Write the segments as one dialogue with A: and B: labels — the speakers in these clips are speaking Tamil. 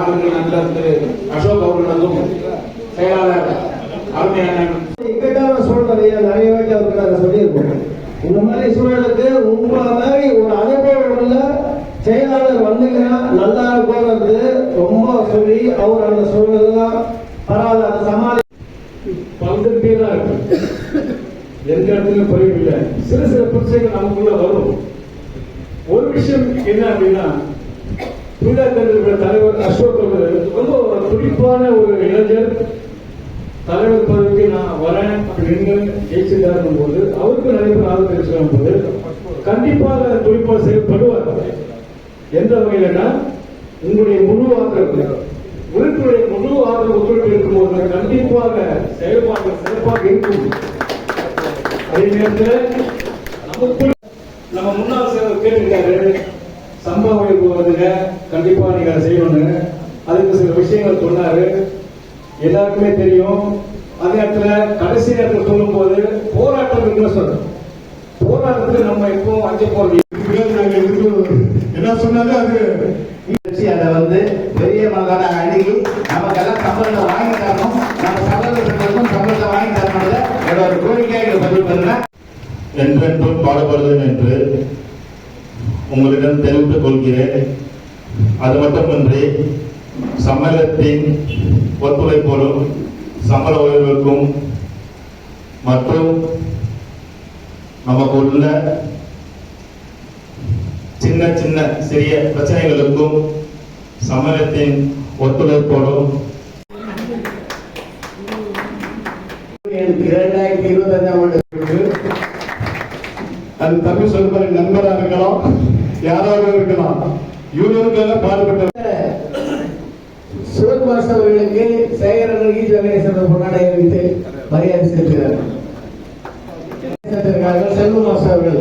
A: மாவட்டத்தின் நண்பர் திரு அசோக் அவர்களுக்கும் செயலாளர் அருமையான
B: இக்கட்டான சூழ்நிலையை நிறைய வாட்டி அவருக்கு நாங்கள் சொல்லியிருக்கோம். இந்த மாதிரி சூழலுக்கு உங்களை மாதிரி ஒரு அனுபவம் உள்ள செயலாளர் வந்தீங்கன்னா நல்லா போகிறது ரொம்ப சொல்லி அவர் அந்த சூழலாம் பரவாயில்ல அதை சமாளி
C: பல்கிட்டே தான் இருக்கு. எந்த இடத்துலையும் குறைவில்லை. சில சில பிரச்சனைகள் நமக்குள்ள வரும். ஒரு விஷயம் என்ன அப்படின்னா, தலைவர் அசோக் ரொம்ப துடிப்பான ஒரு இளைஞர். தலைவர் பதவிக்கு நான் வரேன் அப்படின்னு ஜெயிச்சுட்டா இருக்கும்போது அவருக்கு நிறைய பேர் ஆதரவு சொல்லும் போது கண்டிப்பாக துடிப்பாக செயல்படுவார். எந்த வகையிலன்னா, உங்களுடைய முழு ஆதரவு உறுப்பினுடைய முழு ஆதரவு ஒத்துழைப்பு இருக்கும்போது கண்டிப்பாக செயல்பாடு சிறப்பாக இருக்கும். அதே நேரத்தில் நமக்குள் நம்ம முன்னாள் செயலர் கேட்டிருக்காரு, சம்பள உயர்வு வருதுங்க, கண்டிப்பா நீங்க அதை செய்யணும்னு. அதுக்கு சில விஷயங்கள் சொன்னாரு, எல்லாருக்குமே தெரியும். அதே இடத்துல கடைசி நேரத்தில் சொல்லும் போது போராட்டம் சொல்றோம். போராட்டத்துக்கு நம்ம இப்போ அஞ்ச போறது என்ன சொன்னாலும் அது
B: அதை வந்து பெரிய மகளான அணுகி நமக்கெல்லாம் சம்பளத்தை வாங்கி தரணும், நம்ம சம்பளத்துக்கும் சம்பளத்தை வாங்கி தரணும் என்னோட கோரிக்கையை பதிவு பண்ணுறேன்.
D: என்றென்றும் பாடுபடுவேன் என்று உங்களிடம் தெரிவித்துக் கொள்கிறேன். அது மட்டுமின்றி சம்மேளனத்தின் ஒத்துழைப்போடும் சம்பள உயர்வுக்கும் மற்றும் நமக்கு உள்ள சின்ன சின்ன சிறிய பிரச்சனைகளுக்கும் சம்மேளனத்தின் ஒத்துழைப்போடும்
B: 2025ஆம் ஆண்டு
C: அது தமிழ் சொல்பவரின் நண்பராக இருக்கலாம், யாராவது இருக்கலாம், யூனியனுக்காக பாடுபட்ட
B: சிவகுமார் அவர்களுக்கு சேகரன் ஈ வெங்கடேசன் பொன்னாடை அறிவித்து மரியாதை செலுத்துகிறார். செல்வமாஸ் அவர்கள்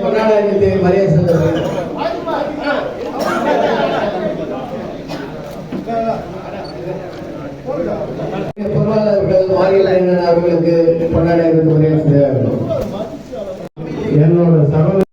B: பொன்னாடை மரியாதை செலுத்துகிறார். பொருளாளர்கள் மாரியல் அவர்களுக்கு பொன்னாடை மரியாதை செய்கிறார்கள்.
C: என்னோட சகோதர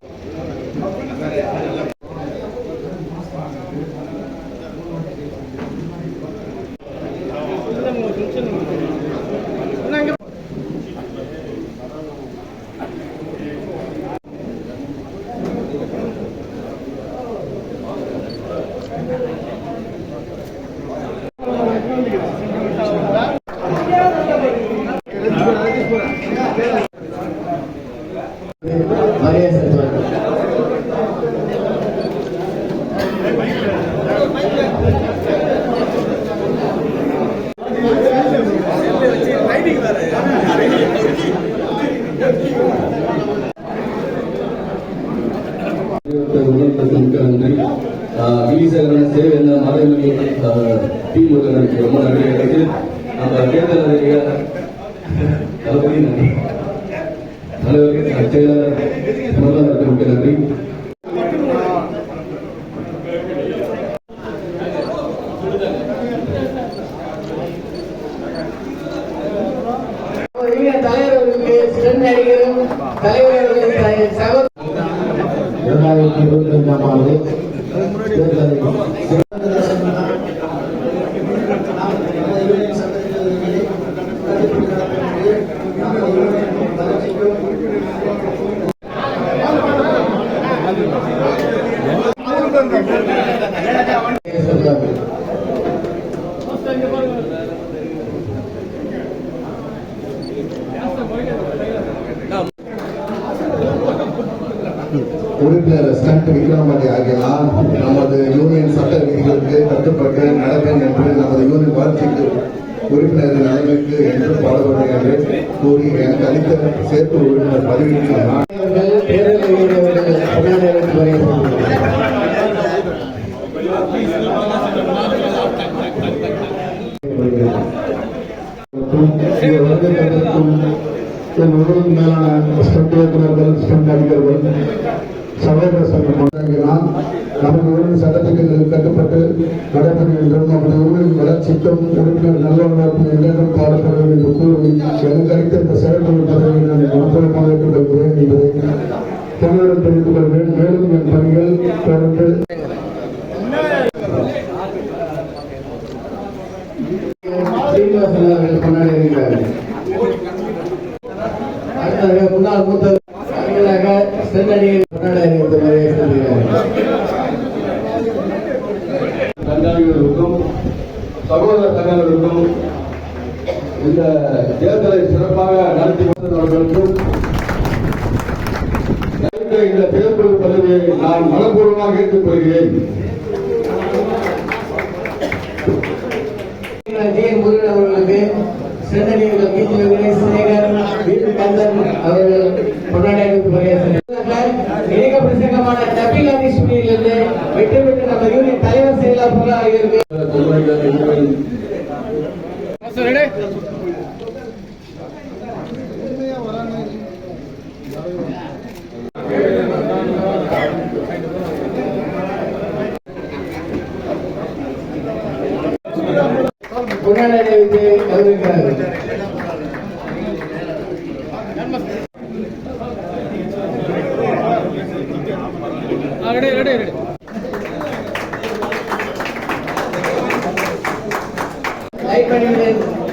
E: சேவை மறைமொழி திமுக ரொம்ப நன்றி கிடைத்து நம்ம தேர்தல் அதிகாரி தளபதி நன்றி தலைவர் செயலாளர் பொருளாதாரத்திற்கு நன்றி.
B: தலைவர்களுக்கு சிறந்த நடிகரும் தலைவர்களுக்கு 2025ஆம் ஆண்டு
F: உறுப்பினர் ஸ்டண்ட் விக்ரமணி ஆகியெல்லாம் நமது யூனியன் சட்ட விதிகளுக்கு கட்டுப்பட்டு நடப்பேன் என்று நமது யூனியன் வளர்ச்சிக்கு உறுப்பினர் நலனுக்கு என்று பாடுபடுவேன் என்று கூறி எனக்கு அளித்த சேர்ப்பு உறுப்பினர் பதவிக்கு இயக்குநர்கள், ஸ்டெம் நடிகர்கள், சகோதர சங்கம் கொண்டாடினால் நமது ஊரின் சட்டத்துக்கு கட்டுப்பட்டு நடைபெறுகின்றோம். நமது ஊரின் வளர்ச்சிக்கும் உறுப்பினர் நல்லுணர்வு என்றும் பாடப்படுவது என்று கூறி எனக்கு அளித்த இந்த செயல்முறை பதவியை நான் மனப்பூர்வமாக ஏற்றுக்கொள்கிறேன் என்பதை பொதுவுடன் தெரிவித்துக் கொள்கிறேன். மேலும் என் பணிகள் தொடர்ந்து
B: அவர்கள் கொண்டாடி இருக்கிறார்கள். அடுத்ததாக முன்னாள் மூத்த அறிஞராக செந்தடியை கொண்டாட
E: கண்காணிகளுக்கும் சகோதர சங்கங்களுக்கும் இந்த தேர்தலை சிறப்பாக நடத்தி வந்தவர்களுக்கும் இந்த தேர்தல் பதவியை நான் மனப்பூர்வமாக ஏற்றுக்கொள்கிறேன்.
B: முருகன் அவர்களுக்கு சிறந்தடிகள் கீழ்நிலை சேகர் வீட்டு கந்தன் அவர்கள் கொண்டாடி இணைக்கப்பட்ட சங்கமான நபீல் அலிஸ்மியிலிருந்து வெற்றி பெற்று நம்ம யூனியன் தலைவர் செயலாளர் ஆகியிருக்கு. கொண்டாடி அறிவிக்கிறார்கள்.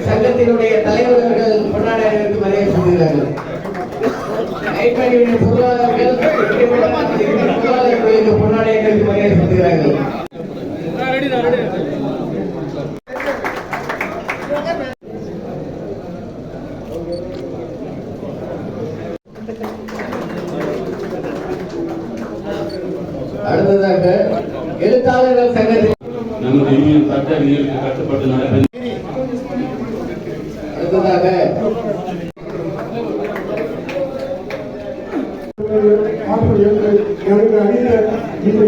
B: சங்கத்தினுடைய தலைவர்கள் கொண்டாட மரியாதை செய்கிறார்கள். பொருளாதாரர்கள் கொண்டாட மரியாதை செய்கிறார்கள். அடுத்ததாக எழுத்தாளர்கள் சங்கத்தில்
E: நமது யூனியன் சட்ட விதிகளுக்கு கட்டுப்பட்டு நடைபெறும்.
B: அடுத்ததாக
F: எனக்கு அளித்த இந்த